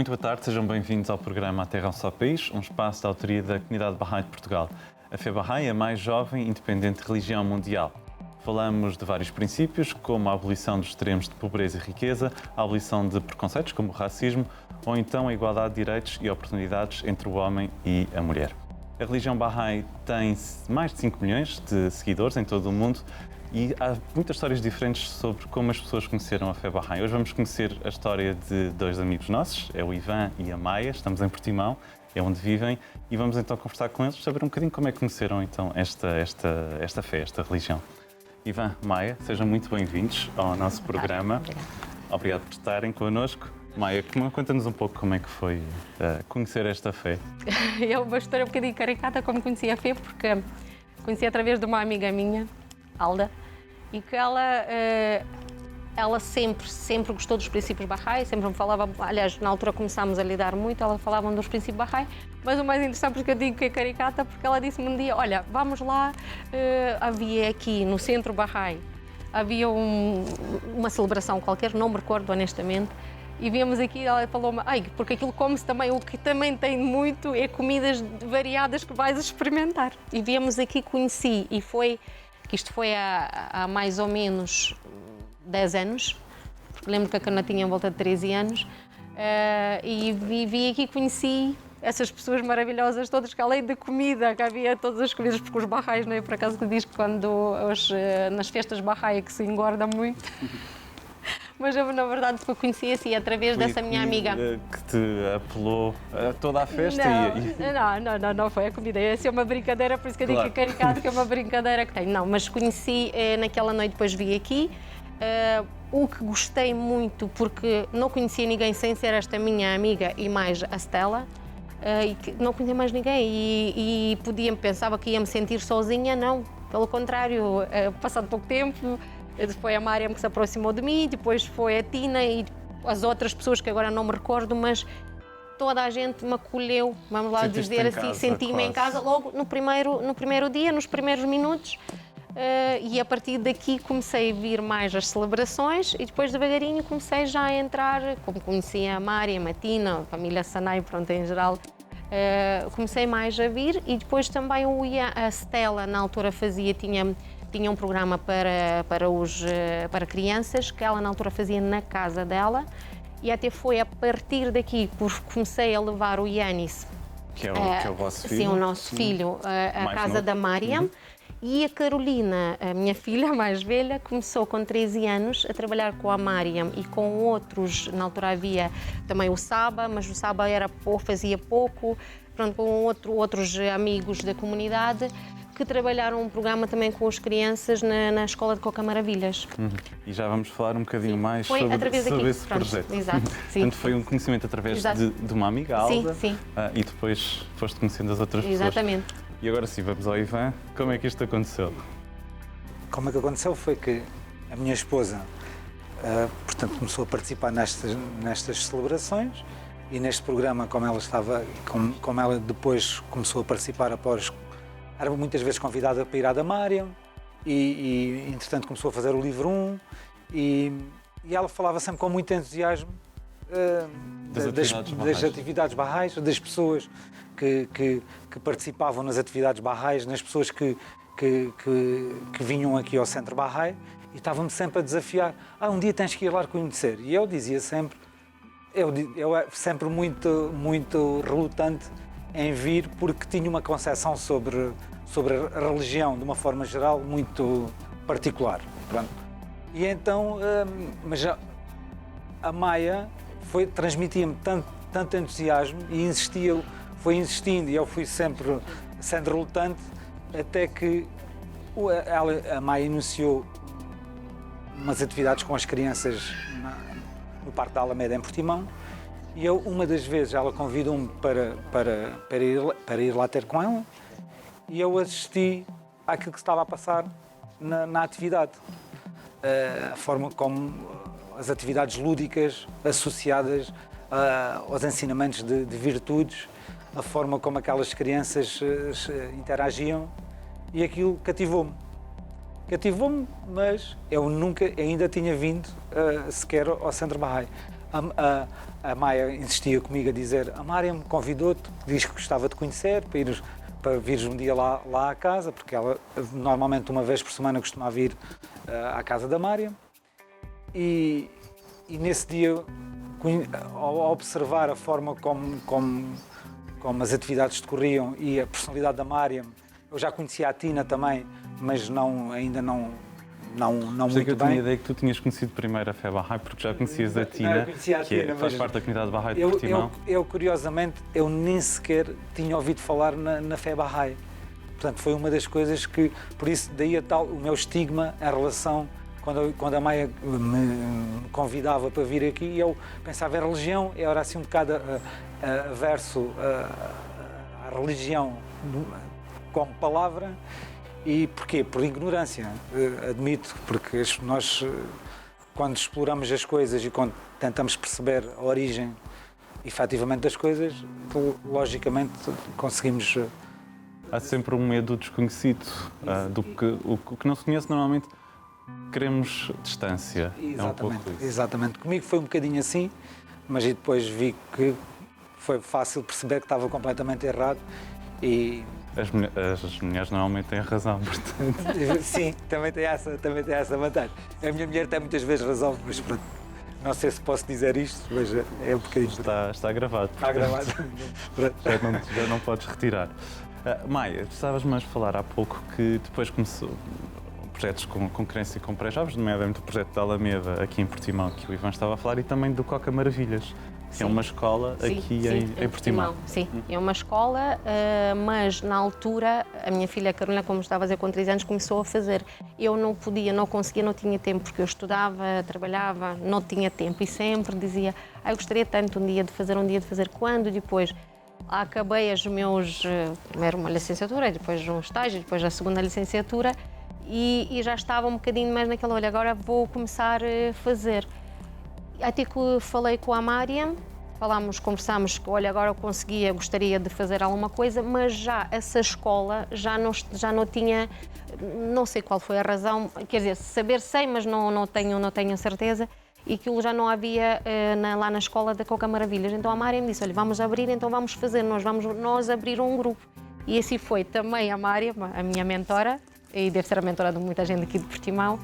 Muito boa tarde, sejam bem-vindos ao programa A Terra é um Só País, um espaço de autoria da comunidade Bahá'í de Portugal. A fé Bahá'í é a mais jovem e independente religião mundial. Falamos de vários princípios, como a abolição dos extremos de pobreza e riqueza, a abolição de preconceitos como o racismo, ou então a igualdade de direitos e oportunidades entre o homem e a mulher. A religião Bahá'í tem mais de 5 milhões de seguidores em todo o mundo e há muitas histórias diferentes sobre como as pessoas conheceram a fé Bahá'í. Hoje vamos conhecer a história de dois amigos nossos, é o Ivan e a Maia. Estamos em Portimão, é onde vivem, e vamos então conversar com eles, saber um bocadinho como é que conheceram então esta fé, esta religião. Ivan, Maia, sejam muito bem-vindos ao nosso programa. Obrigado por estarem connosco. Maia, conta-nos um pouco como é que foi conhecer esta fé. É uma história um bocadinho caricata como conheci a fé, porque conheci através de uma amiga minha, Alda, e que ela sempre gostou dos princípios Bahá'í, sempre me falava, aliás, na altura começámos a lidar muito, ela falava dos princípios Bahá'í, mas o mais interessante, porque eu digo que é caricata, porque ela disse-me um dia, olha, vamos lá, havia aqui no centro Bahá'í, havia uma celebração qualquer, não me recordo honestamente, e viemos aqui, ela falou-me, porque aquilo come-se também, o que também tem muito é comidas variadas que vais experimentar. E viemos aqui, conheci, e isto foi há mais ou menos 10 anos, porque lembro que a Cana tinha em volta de 13 anos, e vim aqui, conheci essas pessoas maravilhosas todas, que além da comida, que havia todas as comidas, porque os Bahá'ís, não é? Por acaso que diz que nas festas Bahá'í que se engorda muito. Mas eu, na verdade, conheci assim através dessa minha amiga. Que te apelou a toda a festa? Não foi a comida. Essa é uma brincadeira, por isso que eu digo que é caricato, que é uma brincadeira que tenho. Não, mas conheci naquela noite, depois vi aqui. O que gostei muito, porque não conhecia ninguém sem ser esta minha amiga e mais a Stella, e que não conhecia mais ninguém e pensava que ia me sentir sozinha, não. Pelo contrário, passado pouco tempo, foi a Mariam que se aproximou de mim, depois foi a Tina e as outras pessoas que agora não me recordo, mas toda a gente me acolheu, vamos lá dizer assim, senti-me em casa logo no primeiro dia, nos primeiros minutos, e a partir daqui comecei a vir mais as celebrações e depois devagarinho comecei já a entrar, como conhecia a Mariam, a Tina, a família Sanai, pronto, em geral, comecei mais a vir e depois também a Stella, na altura tinha um programa para crianças, que ela na altura fazia na casa dela, e até foi a partir daqui que comecei a levar o Yanis, que é o vosso filho? Sim, o nosso filho, à casa da Mariam, e a Carolina, a minha filha mais velha, começou com 13 anos a trabalhar com a Mariam e com outros, na altura havia também o Saba, mas o Saba fazia pouco, pronto, com outros amigos da comunidade, que trabalharam um programa também com as crianças na Escola de Coca Maravilhas. E já vamos falar um bocadinho mais sobre esse projeto. Exato, sim. Portanto, foi um conhecimento através de uma amiga, Alda, sim. E depois foste conhecendo as outras pessoas. Exatamente. E agora sim, vamos ao Ivan. Como é que isto aconteceu? Como é que aconteceu foi que a minha esposa, portanto, começou a participar nestas celebrações e neste programa, como ela depois começou a participar após. Era muitas vezes convidada para ir à da Mariam e entretanto começou a fazer o livro 1 e ela falava sempre com muito entusiasmo das atividades Bahá'ís, das pessoas que participavam nas atividades Bahá'ís, nas pessoas que vinham aqui ao Centro Bahá'í e estava-me sempre a desafiar, um dia tens que ir lá conhecer. E eu dizia sempre, eu era sempre muito relutante em vir, porque tinha uma concepção sobre a religião, de uma forma geral, muito particular. Pronto. E então, mas a Maia transmitia-me tanto entusiasmo e foi insistindo e eu fui sempre sendo relutante, até que a Maia iniciou umas atividades com as crianças no Parque da Alameda, em Portimão. E uma das vezes, ela convidou-me para ir lá ter com ela e eu assisti àquilo que se estava a passar na atividade. A forma como as atividades lúdicas associadas aos ensinamentos de virtudes, a forma como aquelas crianças interagiam, e aquilo cativou-me. Cativou-me, mas eu nunca ainda tinha vindo sequer ao Centro Bahá'í. A Maia insistia comigo a dizer: a Mária me convidou-te, diz que gostava de conhecer, para vires um dia lá à casa, porque ela normalmente uma vez por semana costumava vir à casa da Mária. E nesse dia, ao observar a forma como as atividades decorriam e a personalidade da Mária, eu já conhecia a Tina também, mas ainda não muito que eu tinha bem. a ideia que tu tinhas conhecido primeiro a Fé Bahá'í, porque já conhecias a Tina, faz parte da comunidade Bahá'í de Portimão. Eu, curiosamente, eu nem sequer tinha ouvido falar na Fé Bahá'í. Portanto, foi uma das coisas que, por isso, daí o meu estigma em relação, quando a Maia me convidava para vir aqui, eu pensava em religião, eu era assim um bocado averso à religião como palavra. E porquê? Por ignorância, admito, porque nós, quando exploramos as coisas e quando tentamos perceber a origem, efetivamente, das coisas, logicamente conseguimos... Há sempre um medo desconhecido, o que não se conhece normalmente, queremos distância. Exatamente, é um pouco isso. Exatamente. Comigo foi um bocadinho assim, mas depois vi que foi fácil perceber que estava completamente errado e... As mulheres normalmente têm razão, portanto. Sim, também tem essa vantagem. A minha mulher tem muitas vezes razão, mas pronto, não sei se posso dizer isto, mas é um bocadinho... Está gravado. Está gravado. Já não podes retirar. Maia, estavas-me a falar há pouco que depois começou projetos com crianças e com pré-jovens, nomeadamente o projeto da Alameda, aqui em Portimão, que o Ivan estava a falar, e também do Coca Maravilhas. Que é uma escola aqui em Portimão. Sim, é uma escola, mas na altura a minha filha Carolina, como estava a dizer, com 3 anos, começou a fazer. Eu não podia, não conseguia, não tinha tempo, porque eu estudava, trabalhava, não tinha tempo e sempre dizia: eu gostaria tanto um dia de fazer, quando depois acabei os meus, primeiro uma licenciatura, depois um estágio, depois a segunda licenciatura e já estava um bocadinho mais naquela, olha, agora vou começar a fazer. Até que falei com a Mária, conversámos que, olha, agora eu gostaria de fazer alguma coisa, mas já essa escola já não tinha, não sei qual foi a razão, quer dizer, saber sei, mas não tenho certeza, e aquilo já não havia lá na escola da Coca Maravilhas. Então a Mária me disse: olha, vamos abrir, então vamos fazer, nós abrir um grupo. E assim foi também a Mária, a minha mentora, e deve ser a mentora de muita gente aqui de Portimão,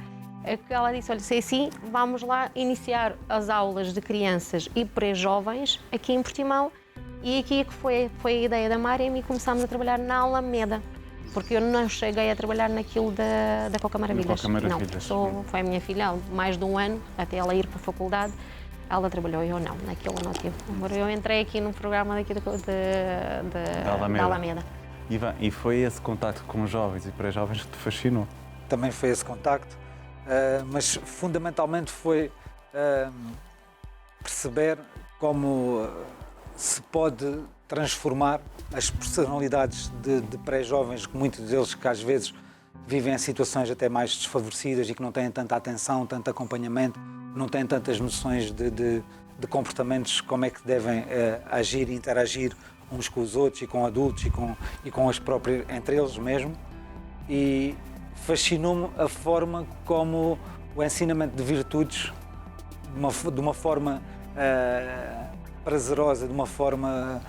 que ela disse: olha, se é assim, vamos lá iniciar as aulas de crianças e pré-jovens aqui em Portimão. E aqui é que foi a ideia da Mária e começámos a trabalhar na Alameda, porque eu não cheguei a trabalhar naquilo da Coca Maravilhas. Não, foi a minha filha, mais de um ano, até ela ir para a faculdade, ela trabalhou, eu não, naquilo não tive. Eu entrei aqui no programa daqui da Alameda. E foi esse contacto com os jovens e pré-jovens que te fascinou? Também foi esse contacto. Mas fundamentalmente foi perceber como se pode transformar as personalidades de pré-jovens, muitos deles que às vezes vivem em situações até mais desfavorecidas e que não têm tanta atenção, tanto acompanhamento, não têm tantas noções de comportamentos, como é que devem agir e interagir uns com os outros e com adultos e com as próprias, entre eles mesmo. E fascinou-me a forma como o ensinamento de virtudes, de uma forma prazerosa, de uma forma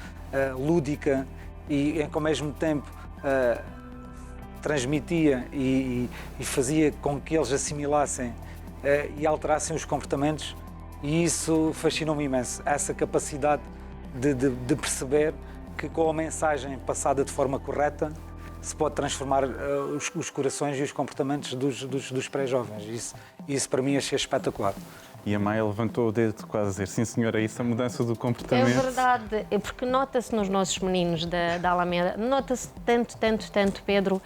lúdica e que ao mesmo tempo transmitia e fazia com que eles assimilassem e alterassem os comportamentos, e isso fascinou-me imenso, essa capacidade de perceber que com a mensagem passada de forma correta se pode transformar os corações e os comportamentos dos pré-jovens. Isso para mim achei espetacular. E a Maia levantou o dedo quase a dizer: sim senhora, é isso, a mudança do comportamento. É verdade, porque nota-se nos nossos meninos da Alameda, nota-se tanto, Pedro,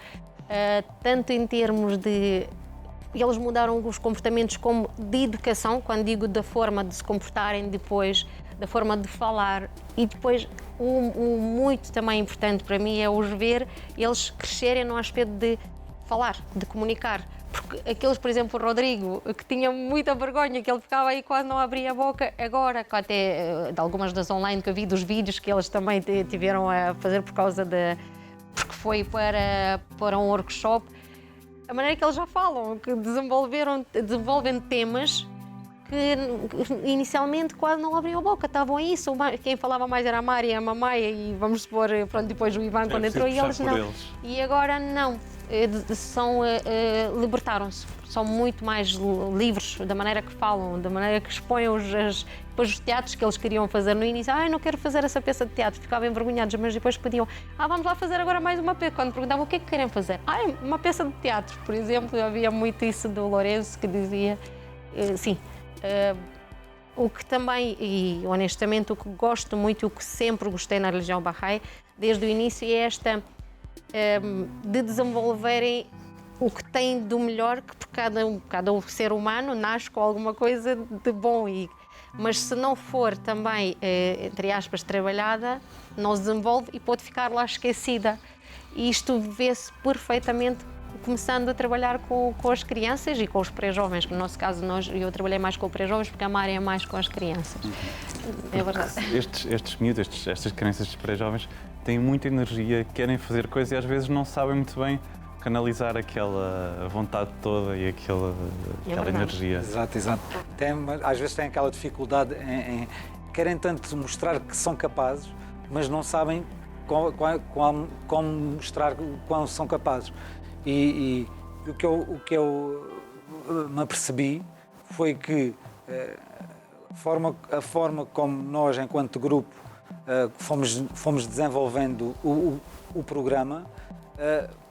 tanto em termos de... Eles mudaram os comportamentos como de educação, quando digo da forma de se comportarem, depois da forma de falar, e depois o muito também importante para mim é os ver eles crescerem no aspecto de falar, de comunicar. Porque aqueles, por exemplo, o Rodrigo, que tinha muita vergonha, que ele ficava aí quase não abria a boca, agora, até de algumas das online que eu vi, dos vídeos que eles também tiveram a fazer porque foi para um workshop, a maneira que eles já falam, que desenvolvem temas que inicialmente quase não abriam a boca, estavam aí, quem falava mais era a Mari, a Mamaia e vamos supor, pronto, depois o Ivan quando entrou e eles não. E agora não, libertaram-se, são muito mais livres da maneira que falam, da maneira que expõem depois os teatros que eles queriam fazer no início. Eu não quero fazer essa peça de teatro, ficavam envergonhados, mas depois pediam, vamos lá fazer agora mais uma peça. Quando perguntavam o que é que querem fazer, uma peça de teatro, por exemplo, havia muito isso do Lourenço que dizia, sim. O que também, e honestamente, o que gosto muito e o que sempre gostei na religião Bahá'í, desde o início, é esta de desenvolverem o que tem do melhor, que por cada ser humano nasce com alguma coisa de bom, mas se não for também, entre aspas, trabalhada, não se desenvolve e pode ficar lá esquecida. E isto vê-se perfeitamente começando a trabalhar com as crianças e com os pré-jovens, que no nosso caso eu trabalhei mais com os pré-jovens porque a Mari é mais com as crianças. É verdade. Estes miúdos, estas crianças de pré-jovens têm muita energia, querem fazer coisas e às vezes não sabem muito bem canalizar aquela vontade toda e aquela energia. Exato. Às vezes têm aquela dificuldade querem tanto mostrar que são capazes, mas não sabem como mostrar o quão são capazes. E o que eu me apercebi foi que a forma como nós, enquanto grupo, fomos desenvolvendo o programa,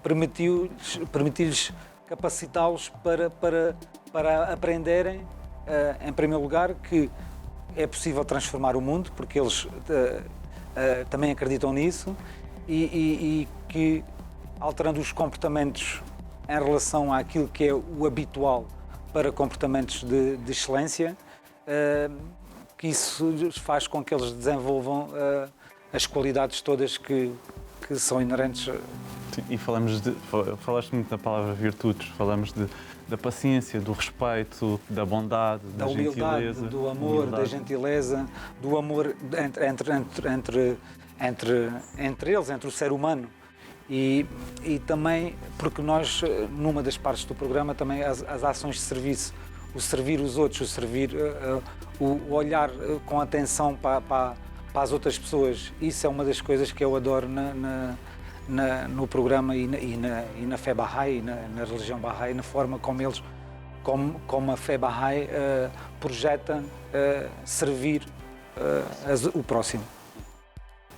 permitiu-lhes capacitá-los para aprenderem, em primeiro lugar, que é possível transformar o mundo, porque eles também acreditam nisso, e que, alterando os comportamentos em relação àquilo que é o habitual para comportamentos de excelência, que isso faz com que eles desenvolvam as qualidades todas que são inerentes. Sim, e falaste muito da palavra virtudes, falamos da paciência, do respeito, da bondade, da humildade, gentileza. Do amor, da gentileza, do amor entre eles, entre o ser humano. E também, porque nós, numa das partes do programa, também as ações de serviço, o servir os outros, o olhar com atenção para as outras pessoas, isso é uma das coisas que eu adoro no programa e na fé Bahá'í, na religião Bahá'í, na forma como a fé Bahá'í projeta servir o próximo.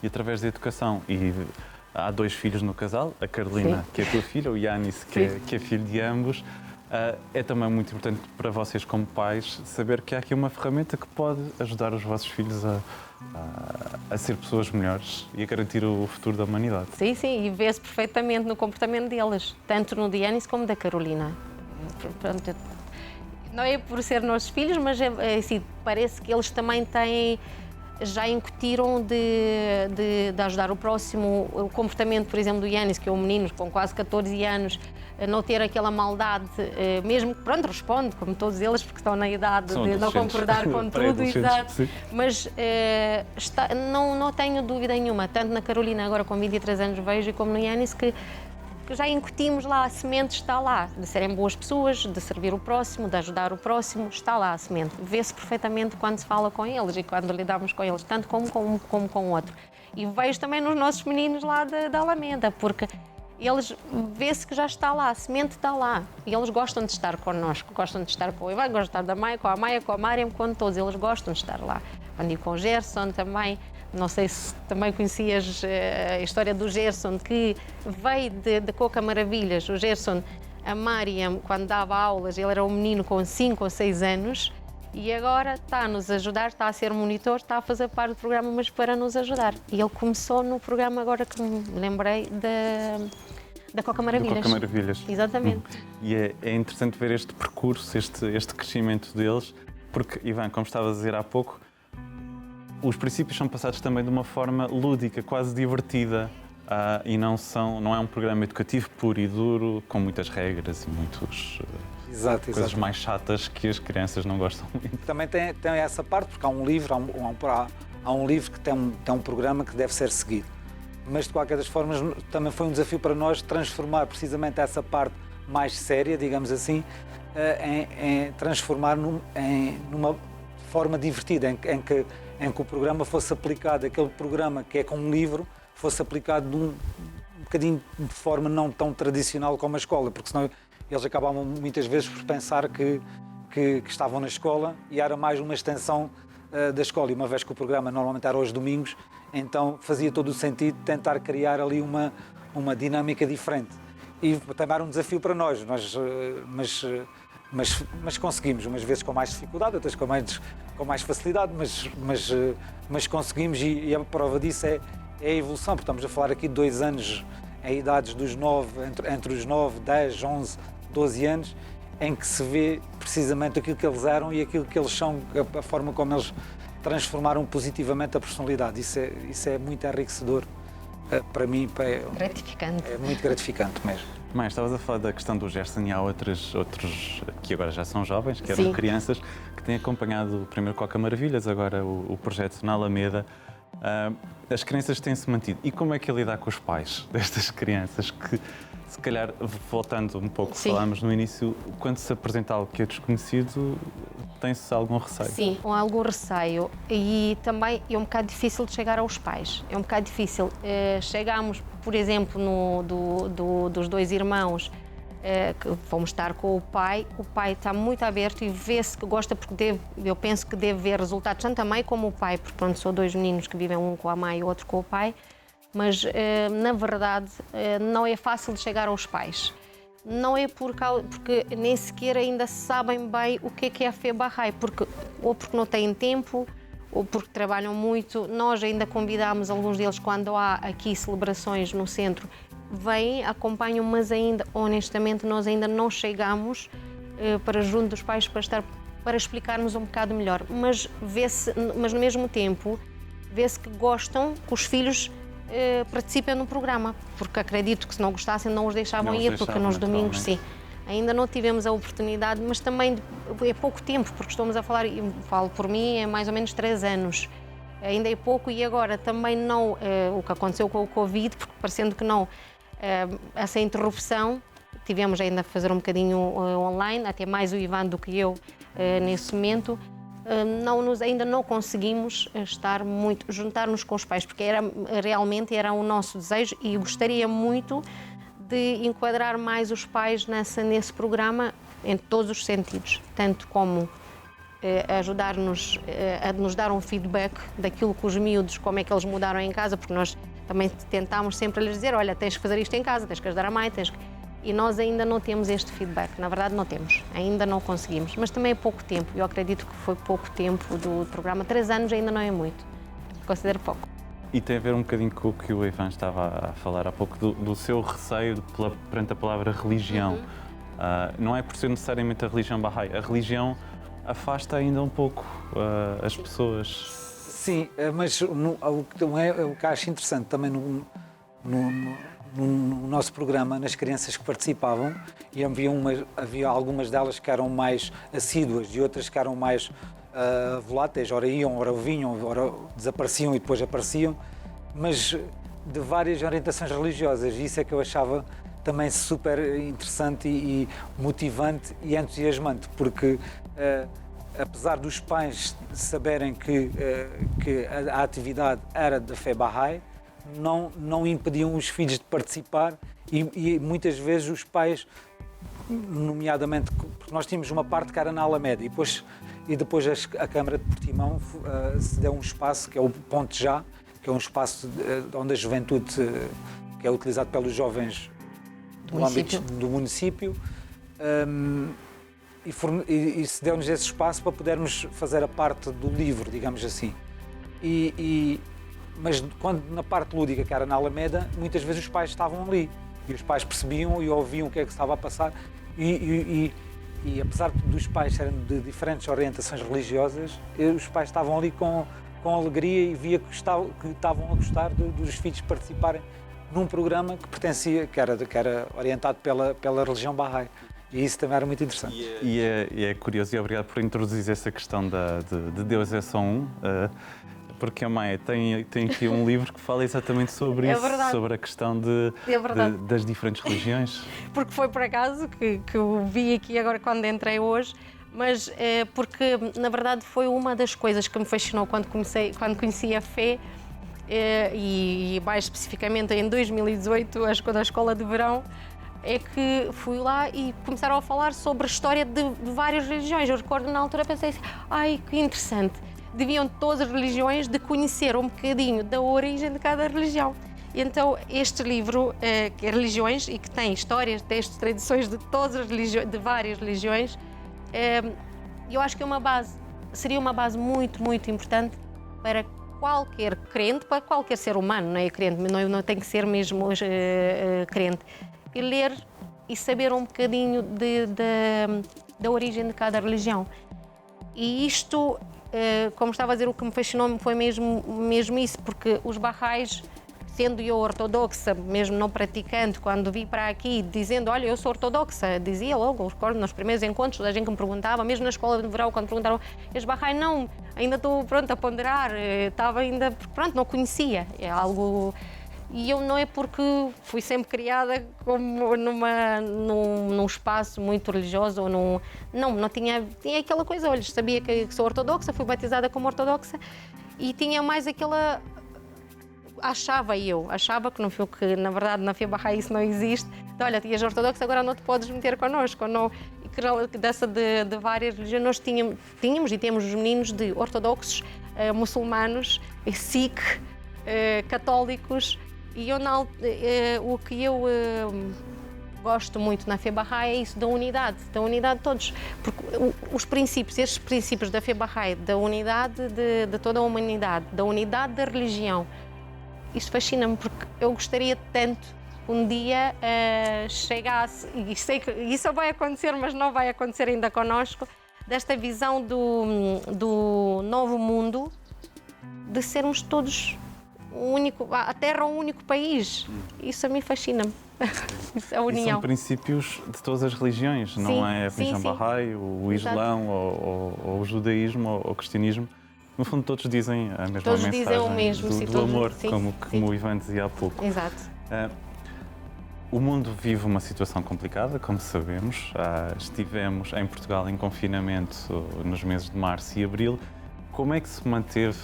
E através da educação, e há 2 filhos no casal, a Carolina, sim, que é a tua filha, o Yanis, que é filho de ambos. É também muito importante para vocês, como pais, saber que há aqui uma ferramenta que pode ajudar os vossos filhos a ser pessoas melhores e a garantir o futuro da humanidade. Sim, e vê-se perfeitamente no comportamento deles, tanto no de Yanis como da Carolina. Pronto, não é por ser nossos filhos, mas assim, parece que eles também já incutiram de ajudar o próximo. O comportamento, por exemplo, do Yanis, que é um menino com quase 14 anos, não ter aquela maldade, mesmo que, pronto, responde, como todos eles, porque estão na idade de não concordar com tudo, exato. Mas não tenho dúvida nenhuma, tanto na Carolina, agora com 23 anos vejo, como no Yanis, que já incutimos lá, a semente está lá, de serem boas pessoas, de servir o próximo, de ajudar o próximo, está lá a semente. Vê-se perfeitamente quando se fala com eles e quando lidamos com eles, tanto como com o outro. E vejo também nos nossos meninos lá da Alameda, porque eles vê-se que já está lá, a semente está lá. E eles gostam de estar connosco, gostam de estar com o Ivan, gostam de estar da Maia, com a Mariam, com todos, eles gostam de estar lá. Quando digo com o Gerson também. Não sei se também conhecias a história do Gerson, que veio de Coca Maravilhas. O Gerson, a Mariam, quando dava aulas, ele era um menino com 5 ou 6 anos e agora está a nos ajudar, está a ser monitor, está a fazer parte do programa, mas para nos ajudar. E ele começou no programa, agora que me lembrei, da Coca Maravilhas. Da Coca Maravilhas. Exatamente. E é interessante ver este percurso, este crescimento deles, porque, Ivan, como estava a dizer há pouco, os princípios são passados também de uma forma lúdica, quase divertida, e não é um programa educativo puro e duro, com muitas regras e muitas coisas mais chatas que as crianças não gostam muito. Também tem essa parte, porque há um livro, há um livro que tem um programa que deve ser seguido. Mas, de qualquer das formas, também foi um desafio para nós transformar precisamente essa parte mais séria, digamos assim, em transformar numa forma divertida, em que o programa fosse aplicado, aquele programa que é com um livro, fosse aplicado um bocadinho de forma não tão tradicional como a escola, porque senão eles acabavam muitas vezes por pensar que estavam na escola e era mais uma extensão da escola. E uma vez que o programa normalmente era aos domingos, então fazia todo o sentido tentar criar ali uma dinâmica diferente. E também era um desafio para nós, mas conseguimos, umas vezes com mais dificuldade, outras com mais facilidade, mas conseguimos, e a prova disso é a evolução, porque estamos a falar aqui de 2 anos em idades dos 9, entre os 9, 10, 11, 12 anos, em que se vê precisamente aquilo que eles eram e aquilo que eles são, a forma como eles transformaram positivamente a personalidade. Isso é muito enriquecedor para mim. Gratificante. É muito gratificante mesmo. Mas estavas a falar da questão do Gerson e há outros que agora já são jovens, que eram crianças, que têm acompanhado primeiro Coca Maravilhas, agora o projeto na Alameda. As crianças têm-se mantido. E como é que é lidar com os pais destas crianças que, se calhar, voltando um pouco, falámos no início, quando se apresenta algo que é desconhecido, tem-se algum receio? Sim, algum receio. E também é um bocado difícil de chegar aos pais. É um bocado difícil. Chegámos, por exemplo, dos 2 irmãos, que fomos estar com o pai está muito aberto e vê-se que gosta, porque eu penso que deve ver resultados, tanto a mãe como o pai, porque pronto, são 2 meninos que vivem, um com a mãe e o outro com o pai, mas na verdade não é fácil de chegar aos pais. Não é porque nem sequer ainda sabem bem o que é a Fé Bahá'í, ou porque não têm tempo, ou porque trabalham muito. Nós ainda convidamos alguns deles, quando há aqui celebrações no centro, vêm, acompanham, mas ainda, honestamente, nós ainda não chegamos para junto dos pais para explicarmos um bocado melhor. Mas no mesmo tempo, vê-se que gostam que os filhos participem no programa, porque acredito que se não gostassem não os deixavam ir, porque nos domingos, sim. Ainda não tivemos a oportunidade, mas também é pouco tempo, porque estamos a falar, eu falo por mim, é mais ou menos 3 anos. Ainda é pouco, e agora também não, o que aconteceu com o Covid, porque parecendo que não, essa interrupção, tivemos ainda a fazer um bocadinho online, até mais o Ivan do que eu nesse momento, ainda não conseguimos juntar-nos com os pais, porque realmente era o nosso desejo e gostaria muito de enquadrar mais os pais nesse programa em todos os sentidos, tanto como ajudar-nos a nos dar um feedback daquilo que os miúdos, como é que eles mudaram em casa, porque nós também tentámos sempre lhes dizer, olha, tens que fazer isto em casa, tens que ajudar a mãe, e nós ainda não temos este feedback, na verdade não temos, ainda não conseguimos, mas também é pouco tempo, eu acredito que foi pouco tempo do programa, 3 anos ainda não é muito, considero pouco. E tem a ver um bocadinho com o que o Ivan estava a falar há pouco, do seu receio perante a palavra religião. Não é por ser necessariamente a religião Bahá'í, a religião afasta ainda um pouco as pessoas. Sim, mas o que acho interessante também no nosso programa, nas crianças que participavam, e havia algumas delas que eram mais assíduas e outras que eram mais voláteis, ora iam, ora vinham, ora desapareciam e depois apareciam, mas de várias orientações religiosas. E isso é que eu achava também super interessante e motivante e entusiasmante, porque apesar dos pais saberem que a atividade era da Fé Bahá'í, não impediam os filhos de participar e muitas vezes os pais, nomeadamente, porque nós tínhamos uma parte que era na Alameda e depois a Câmara de Portimão se deu um espaço que é o Ponte Já, que é um espaço onde a juventude, que é utilizado pelos jovens do âmbito do município, e se deu-nos esse espaço para podermos fazer a parte do livro, digamos assim. Mas quando na parte lúdica, que era na Alameda, muitas vezes os pais estavam ali e os pais percebiam e ouviam o que é que estava a passar e apesar dos pais serem de diferentes orientações religiosas, os pais estavam ali com alegria e via que estavam a gostar dos filhos participarem num programa que pertencia, que era orientado pela religião Bahá'í. E isso também era muito interessante. E é curioso, e obrigado por introduzir essa questão de Deus é só um. porque a Maia tem aqui um livro que fala exatamente sobre isso, verdade. sobre a questão das diferentes religiões. Porque foi por acaso que eu vi aqui agora quando entrei hoje, mas porque na verdade foi uma das coisas que me fascinou quando conheci a fé, e mais especificamente em 2018, quando a escola de verão, é que fui lá e começaram a falar sobre a história de várias religiões. Eu recordo na altura, pensei assim, ai, que interessante, deviam todas as religiões de conhecer um bocadinho da origem de cada religião. E então este livro, que é Religiões, e que tem histórias, textos, tradições de todas as religiões, de várias religiões, eu acho que é seria uma base muito, muito importante para qualquer crente, para qualquer ser humano, não é crente, não tem que ser mesmo crente, e ler e saber um bocadinho da origem de cada religião. E isto, como estava a dizer, o que me fascinou foi mesmo isso, porque os Baha'is, sendo eu ortodoxa, mesmo não praticante, quando vim para aqui dizendo, olha, eu sou ortodoxa, dizia logo, recordo nos primeiros encontros, a gente que me perguntava, mesmo na escola de verão, quando perguntaram, és Baha'i? Não, ainda estou pronto a ponderar, estava ainda, pronto, não conhecia, é algo... E eu não é porque fui sempre criada como num espaço muito religioso, ou não tinha aquela coisa, olha, sabia que sou ortodoxa, fui batizada como ortodoxa, e tinha mais aquela... Achava que na verdade na fé Bahá'í isso não existe. Então, olha, és ortodoxo, agora não te podes meter connosco. Não. E dessa de várias religiões, nós tínhamos e temos os meninos de ortodoxos, muçulmanos, Sikh, católicos. E o que eu gosto muito na fé Bahá'í é isso, da unidade de todos. Porque estes princípios da fé Bahá'í, da unidade de toda a humanidade, da unidade da religião, isto fascina-me, porque eu gostaria tanto que um dia chegasse, e sei que isso vai acontecer, mas não vai acontecer ainda connosco, desta visão do novo mundo, de sermos todos a Terra é um único país. Isso a mim fascina-me. A união. E são princípios de todas as religiões, sim, não é a religião Bahá'í, o Islão, ou o judaísmo, ou o cristianismo. No fundo, todos dizem a mesma todos mensagem dizem o mesmo, do amor, como o Ivan dizia há pouco. Exato. O mundo vive uma situação complicada, como sabemos. Estivemos em Portugal em confinamento nos meses de março e abril. Como é que se manteve,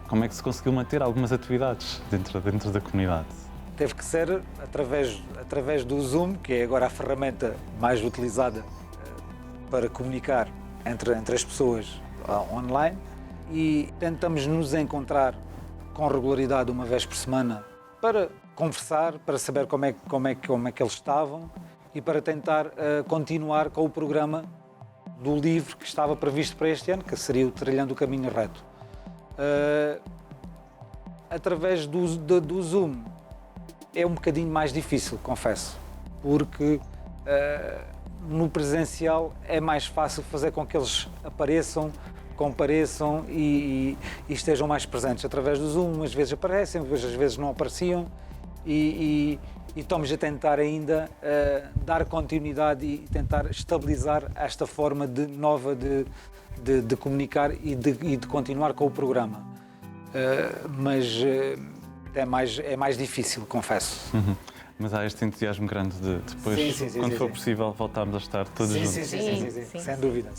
como é que se conseguiu manter algumas atividades dentro da comunidade? Teve que ser através do Zoom, que é agora a ferramenta mais utilizada para comunicar entre as pessoas online. E tentamos nos encontrar com regularidade uma vez por semana para conversar, para saber como é que eles estavam e para tentar continuar com o programa do livro que estava previsto para este ano, que seria o Trilhando o Caminho Reto. Através do Zoom é um bocadinho mais difícil, confesso, porque no presencial é mais fácil fazer com que eles compareçam e estejam mais presentes. Através do Zoom, às vezes aparecem, às vezes não apareciam, e estamos a tentar ainda dar continuidade e tentar estabilizar esta forma nova de comunicar e de continuar com o programa. Mas é mais difícil, confesso. Uhum. Mas há este entusiasmo grande de depois, quando for possível, voltarmos a estar todos juntos. Sim. Sem dúvida.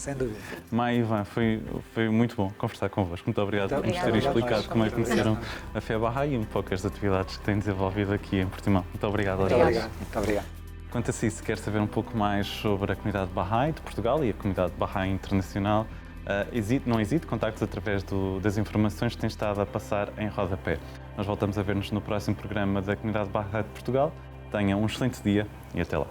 Maia e Ivan, foi muito bom conversar convosco. Muito obrigado por nos terem explicado como é que conheceram a fé Bahá'í e um pouco as atividades que têm desenvolvido aqui em Portimão. Muito obrigado. Muito obrigado. Quanto a si, se quer saber um pouco mais sobre a comunidade Bahá'í de Portugal e a comunidade Bahá'í internacional, não hesite, contacte através das informações que tem estado a passar em rodapé. Nós voltamos a ver-nos no próximo programa da Comunidade Bahá'í de Portugal. Tenha um excelente dia e até lá.